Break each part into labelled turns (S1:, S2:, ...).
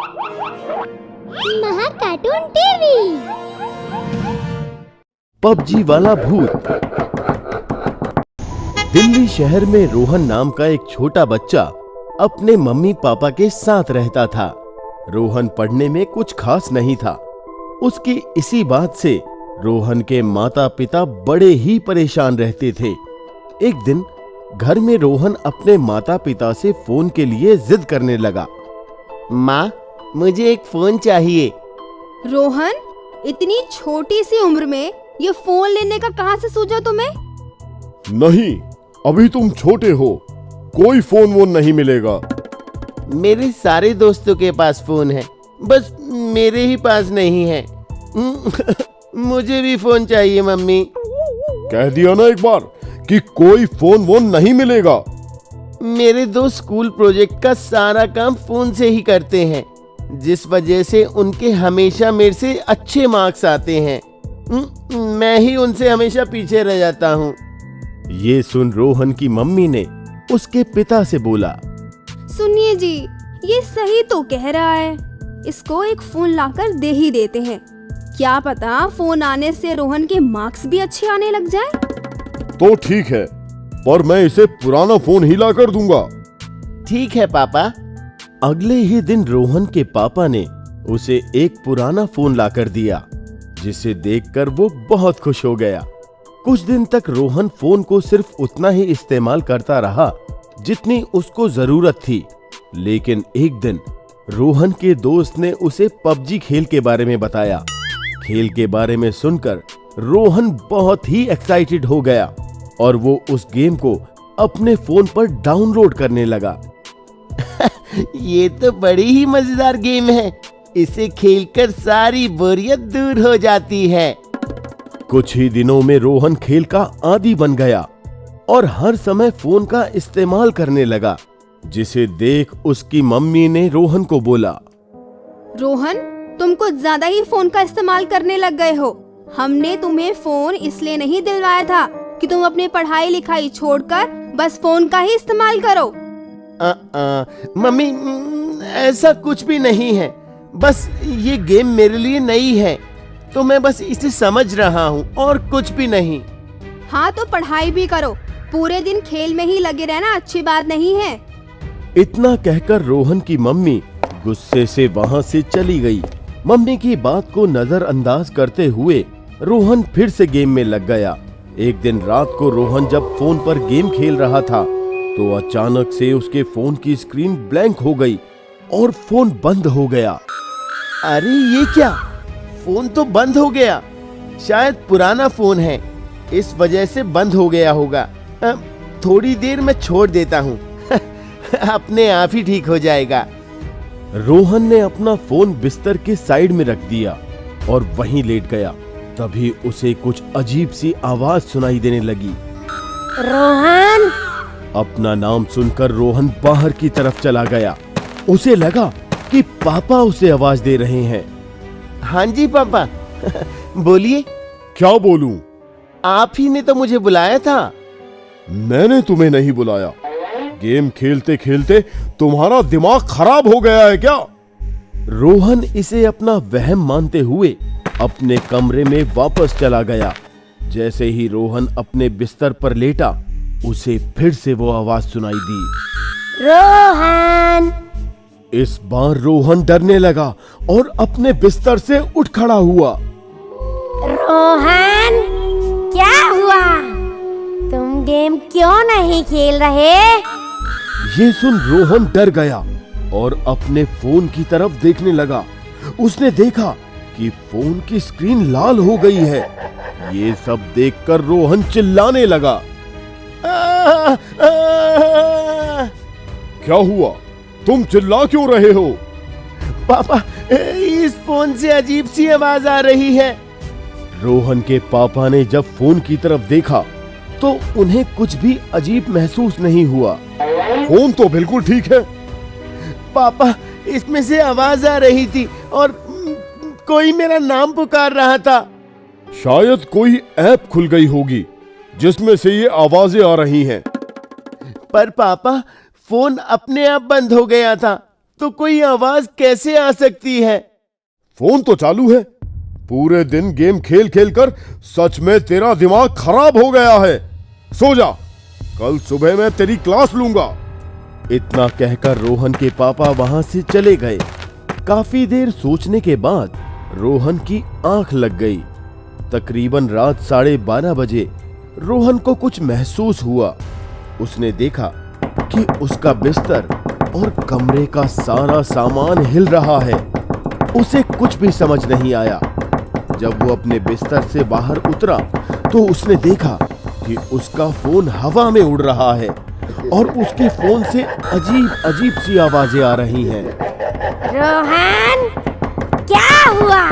S1: महा cartoon TV.
S2: PUBG वाला भूत। दिल्ली शहर में रोहन नाम का एक छोटा बच्चा अपने मम्मी पापा के साथ रहता था। रोहन पढ़ने में कुछ खास नहीं था। उसकी इसी बात से रोहन के माता पिता बड़े ही परेशान रहते थे। एक दिन घर में रोहन अपने माता पिता से फोन के लिए जिद करने लगा। माँ, मुझे एक फोन चाहिए।
S3: रोहन, इतनी छोटी सी उम्र में ये फोन लेने का कहाँ से सूझा तुम्हें?
S2: नहीं, अभी तुम छोटे हो, कोई फोन वोन नहीं मिलेगा। मेरे सारे दोस्तों के पास फोन है, बस मेरे ही पास नहीं है। मुझे भी फोन चाहिए मम्मी। कह दिया ना एक बार कि कोई फोन वोन नहीं मिलेगा। मेरे दोस्त स्कूल प्रोजेक्ट का सारा काम फोन से ही करते हैं, जिस वजह से उनके हमेशा मेरे से अच्छे मार्क्स आते हैं। मैं ही उनसे हमेशा पीछे रह जाता हूँ। ये सुन रोहन की मम्मी ने उसके पिता से बोला,
S3: सुनिए जी, ये सही तो कह रहा है, इसको एक फोन लाकर दे ही देते हैं। क्या पता फोन आने से रोहन के मार्क्स भी अच्छे आने लग जाए।
S2: तो ठीक है, पर मैं इसे पुराना फोन ही ला कर दूंगा। ठीक है पापा। अगले ही दिन रोहन के पापा ने उसे एक पुराना फोन लाकर दिया, जिसे देखकर वो बहुत खुश हो गया। कुछ दिन तक रोहन फोन को सिर्फ उतना ही इस्तेमाल करता रहा जितनी उसको जरूरत थी। लेकिन एक दिन रोहन के दोस्त ने उसे पबजी खेल के बारे में बताया। खेल के बारे में सुनकर रोहन बहुत ही एक्साइटेड हो गया और वो उस गेम को अपने फोन पर डाउनलोड करने लगा। ये तो बड़ी ही मजेदार गेम है, इसे खेलकर सारी बोरियत दूर हो जाती है। कुछ ही दिनों में रोहन खेल का आदी बन गया और हर समय फोन का इस्तेमाल करने लगा, जिसे देख उसकी मम्मी ने रोहन को बोला,
S3: रोहन, तुम कुछ ज्यादा ही फोन का इस्तेमाल करने लग गए हो। हमने तुम्हें फोन इसलिए नहीं दिलवाया था कि तुम अपनी पढ़ाई लिखाई छोड़कर बस फोन का ही इस्तेमाल करो।
S2: मम्मी, ऐसा कुछ भी नहीं है, बस ये गेम मेरे लिए नई है, तो मैं बस इसे समझ रहा हूँ और कुछ भी नहीं।
S3: हाँ तो पढ़ाई भी करो, पूरे दिन खेल में ही लगे रहना अच्छी बात नहीं है।
S2: इतना कहकर रोहन की मम्मी गुस्से से वहाँ से चली गई। मम्मी की बात को नजरअंदाज करते हुए रोहन फिर से गेम में लग गया। एक दिन रात को रोहन जब फोन पर गेम खेल रहा था तो अचानक से उसके फोन की स्क्रीन ब्लैंक हो गई और फोन बंद हो गया। अरे ये क्या, फोन तो बंद हो गया। शायद पुराना फोन है, इस वजह से बंद हो गया होगा। थोड़ी देर में छोड़ देता हूँ, अपने आप ही ठीक हो जाएगा। रोहन ने अपना फोन बिस्तर के साइड में रख दिया और वहीं लेट गया। तभी उसे कुछ अजीब सी आवाज सुनाई देने लगी।
S1: रोहन।
S2: अपना नाम सुनकर रोहन बाहर की तरफ चला गया। उसे लगा कि पापा उसे आवाज दे रहे हैं। हाँ जी पापा। बोलिए। क्या बोलूं? आप ही ने तो मुझे बुलाया था। मैंने तुम्हें नहीं बुलाया। गेम खेलते खेलते तुम्हारा दिमाग खराब हो गया है क्या? रोहन इसे अपना वहम मानते हुए अपने कमरे में वापस चला गया। जैसे ही रोहन अपने बिस्तर पर लेटा, उसे फिर से वो आवाज सुनाई दी,
S1: रोहन।
S2: इस बार रोहन डरने लगा और अपने बिस्तर से उठ खड़ा हुआ।
S1: रोहन, क्या हुआ? तुम गेम क्यों नहीं खेल रहे?
S2: ये सुन रोहन डर गया और अपने फोन की तरफ देखने लगा। उसने देखा कि फोन की स्क्रीन लाल हो गई है। ये सब देखकर रोहन चिल्लाने लगा। क्या हुआ? तुम चिल्ला क्यों रहे हो? पापा, इस फोन से अजीब सी आवाज आ रही है। रोहन के पापा ने जब फोन की तरफ देखा तो उन्हें कुछ भी अजीब महसूस नहीं हुआ। फोन तो बिल्कुल ठीक है। पापा, इसमें से आवाज आ रही थी और कोई मेरा नाम पुकार रहा था। शायद कोई ऐप खुल गई होगी जिसमें से ये आवाजें आ रही हैं। पर पापा, फोन अपने आप बंद हो गया था, तो कोई आवाज कैसे आ सकती है? फोन तो चालू है। पूरे दिन गेम खेल खेल कर सच में तेरा दिमाग खराब हो गया है। सो जा, कल सुबह मैं तेरी क्लास लूंगा। इतना कहकर रोहन के पापा वहां से चले गए। काफी देर सोचने के बाद रोहन की आंख लग गई। तकरीबन रात 12:30 बजे रोहन को कुछ महसूस हुआ। उसने देखा कि उसका बिस्तर और कमरे का सारा सामान हिल रहा है। उसे कुछ भी समझ नहीं आया। जब वो अपने बिस्तर से बाहर उतरा तो उसने देखा कि उसका फोन हवा में उड़ रहा है और उसके फोन से अजीब अजीब सी आवाजें आ रही हैं।
S1: रोहन, क्या हुआ?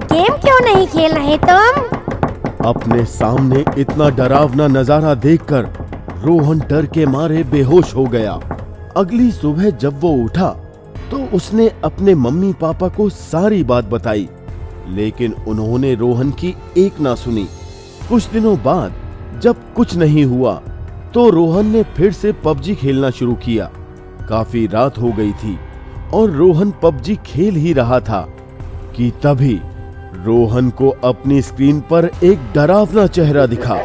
S1: गेम क्यों नहीं खेल रहे तुम?
S2: अपने सामने इतना डरावना नजारा देखकर रोहन डर के मारे बेहोश हो गया। अगली सुबह जब वो उठा तो उसने अपने मम्मी पापा को सारी बात बताई, लेकिन उन्होंने रोहन की एक ना सुनी। कुछ दिनों बाद जब कुछ नहीं हुआ तो रोहन ने फिर से पबजी खेलना शुरू किया। काफी रात हो गई थी और रोहन पबजी खेल ही रहा था कि तभी रोहन को अपनी स्क्रीन पर एक डरावना चेहरा दिखा।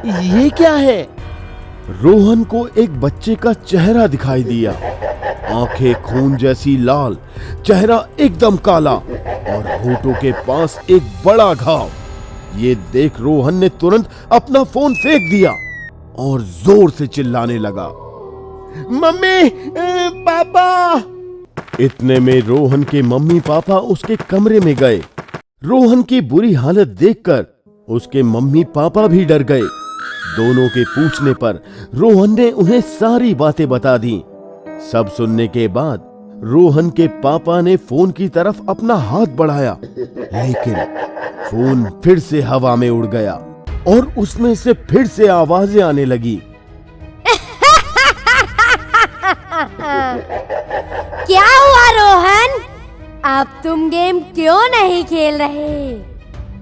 S2: ये क्या है? रोहन को एक बच्चे का चेहरा दिखाई दिया। आंखें खून जैसी लाल, चेहरा एकदम काला और होठों के पास एक बड़ा घाव। ये देख रोहन ने तुरंत अपना फोन फेंक दिया और जोर से चिल्लाने लगा, मम्मी, पापा। इतने में रोहन के मम्मी पापा उसके कमरे में गए। रोहन की बुरी हालत देखकर उसके मम्मी पापा भी डर गए। दोनों के पूछने पर रोहन ने उन्हें सारी बातें बता दी। सब सुनने के बाद रोहन के पापा ने फोन की तरफ अपना हाथ बढ़ाया, लेकिन फोन फिर से हवा में उड़ गया और उसमें से फिर से आवाजें आने लगी।
S1: क्या हुआ रोहन? अब तुम गेम क्यों नहीं खेल रहे?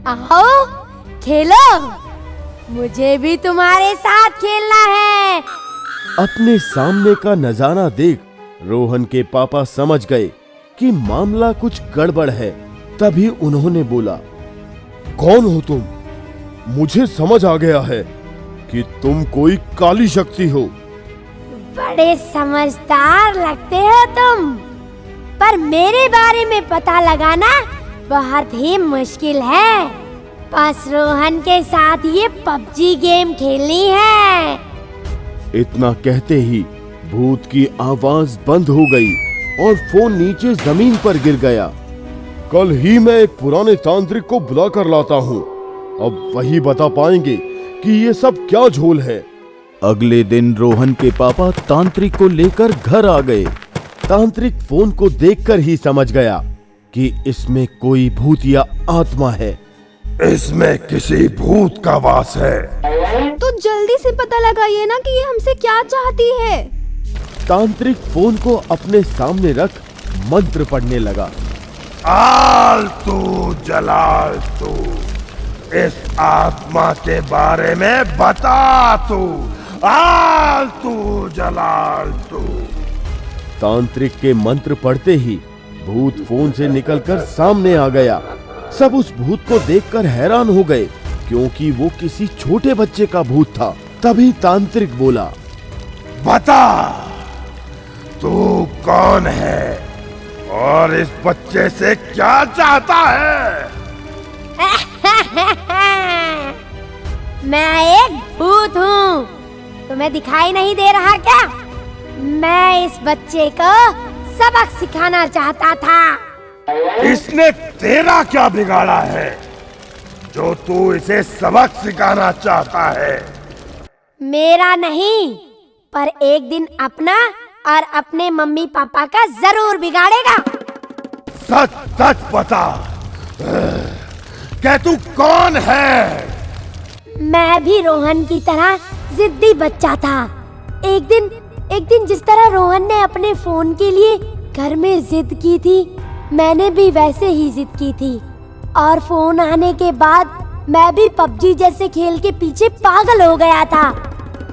S1: आओ खेलो, मुझे भी तुम्हारे साथ खेलना है।
S2: अपने सामने का नजारा देख रोहन के पापा समझ गए कि मामला कुछ गड़बड़ है। तभी उन्होंने बोला, कौन हो तुम? मुझे समझ आ गया है कि तुम कोई काली शक्ति हो।
S1: बड़े समझदार लगते हो तुम, पर मेरे बारे में पता लगाना बहुत ही मुश्किल है। बस रोहन के साथ ये पबजी गेम खेलनी है।
S2: इतना कहते ही भूत की आवाज बंद हो गई और फोन नीचे जमीन पर गिर गया। कल ही मैं एक पुराने तांत्रिक को बुला कर लाता हूँ। अब वही बता पाएंगे कि ये सब क्या झोल है। अगले दिन रोहन के पापा तांत्रिक को लेकर घर आ गए। तांत्रिक फोन को देखकर ही समझ गया कि इसमें कोई भूत या आत्मा है।
S4: इसमें किसी भूत का वास है।
S3: तो जल्दी से पता लगाइए ना कि ये हमसे क्या चाहती है।
S2: तांत्रिक फोन को अपने सामने रख मंत्र पढ़ने लगा।
S4: आल तू जलाल तू, इस आत्मा के बारे में बता तू। आल तू जलाल तू।
S2: तांत्रिक के मंत्र पढ़ते ही भूत फोन से निकलकर सामने आ गया। सब उस भूत को देखकर हैरान हो गए, क्योंकि वो किसी छोटे बच्चे का भूत था। तभी तांत्रिक बोला,
S4: बता तू कौन है और इस बच्चे से क्या चाहता है?
S1: मैं एक भूत हूँ, तुम्हें दिखाई नहीं दे रहा क्या? मैं इस बच्चे को सबक सिखाना चाहता था।
S4: इसने तेरा क्या बिगाड़ा है जो तू इसे सबक सिखाना चाहता है?
S1: मेरा नहीं, पर एक दिन अपना और अपने मम्मी पापा का जरूर बिगाड़ेगा।
S4: सच सच बता, क्या तू कौन है?
S1: मैं भी रोहन की तरह जिद्दी बच्चा था। एक दिन जिस तरह रोहन ने अपने फोन के लिए घर में जिद की थी, मैंने भी वैसे ही जिद की थी। और फोन आने के बाद मैं भी पबजी जैसे खेल के पीछे पागल हो गया था।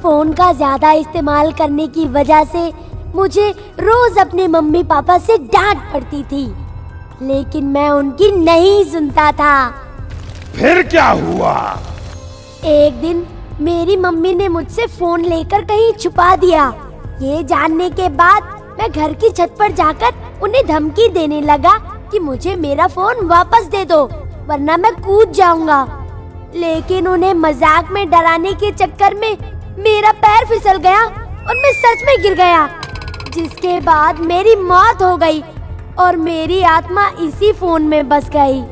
S1: फोन का ज्यादा इस्तेमाल करने की वजह से मुझे रोज अपने मम्मी पापा से डांट पड़ती थी, लेकिन मैं उनकी नहीं सुनता था।
S4: फिर क्या हुआ?
S1: एक दिन मेरी मम्मी ने मुझसे फोन लेकर कहीं छुपा दिया। ये जानने के बाद मैं घर की छत पर जाकर उन्हें धमकी देने लगा कि मुझे मेरा फोन वापस दे दो, वरना मैं कूद जाऊंगा। लेकिन उन्हें मजाक में डराने के चक्कर में मेरा पैर फिसल गया और मैं सच में गिर गया, जिसके बाद मेरी मौत हो गई और मेरी आत्मा इसी फोन में बस गई।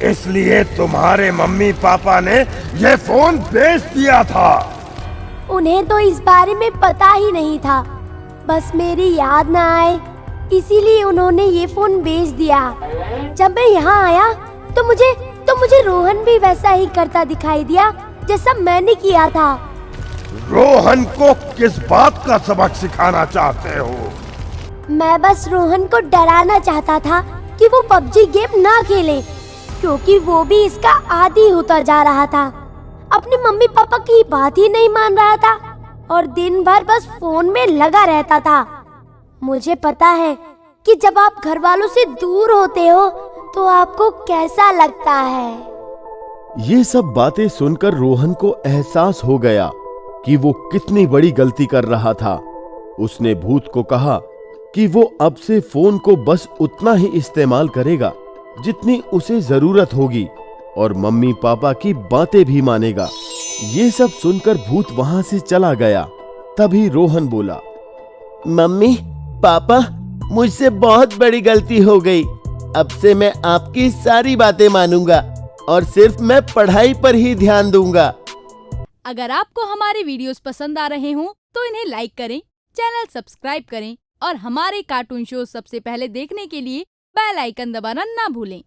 S4: इसलिए तुम्हारे मम्मी पापा ने ये फोन बेच दिया था।
S1: उन्हें तो इस बारे में पता ही नहीं था, बस मेरी याद ना आए इसीलिए उन्होंने ये फोन बेच दिया। जब मैं यहाँ आया तो मुझे रोहन भी वैसा ही करता दिखाई दिया जैसा मैंने किया था।
S4: रोहन को किस बात का सबक सिखाना चाहते हो?
S1: मैं बस रोहन को डराना चाहता था कि वो पबजी गेम ना खेले, क्योंकि वो भी इसका आदी होता जा रहा था। अपने मम्मी पापा की बात ही नहीं मान रहा था और दिन भर बस फोन में लगा रहता था। मुझे पता है कि जब आप घर वालों से दूर होते हो तो आपको कैसा लगता है।
S2: ये सब बातें सुनकर रोहन को एहसास हो गया कि वो कितनी बड़ी गलती कर रहा था। उसने भूत को कहा कि वो अब से फोन को बस उतना ही इस्तेमाल करेगा जितनी उसे जरूरत होगी और मम्मी पापा की बातें भी मानेगा। ये सब सुनकर भूत वहां से चला गया। तभी रोहन बोला, मम्मी पापा, मुझसे बहुत बड़ी गलती हो गई। अब से मैं आपकी सारी बातें मानूंगा और सिर्फ मैं पढ़ाई पर ही ध्यान दूंगा।
S5: अगर आपको हमारे वीडियोस पसंद आ रहे हों तो इन्हें लाइक करें, चैनल सब्सक्राइब करें और हमारे कार्टून शो सबसे पहले देखने के लिए बेल आइकन दबाना ना भूलें।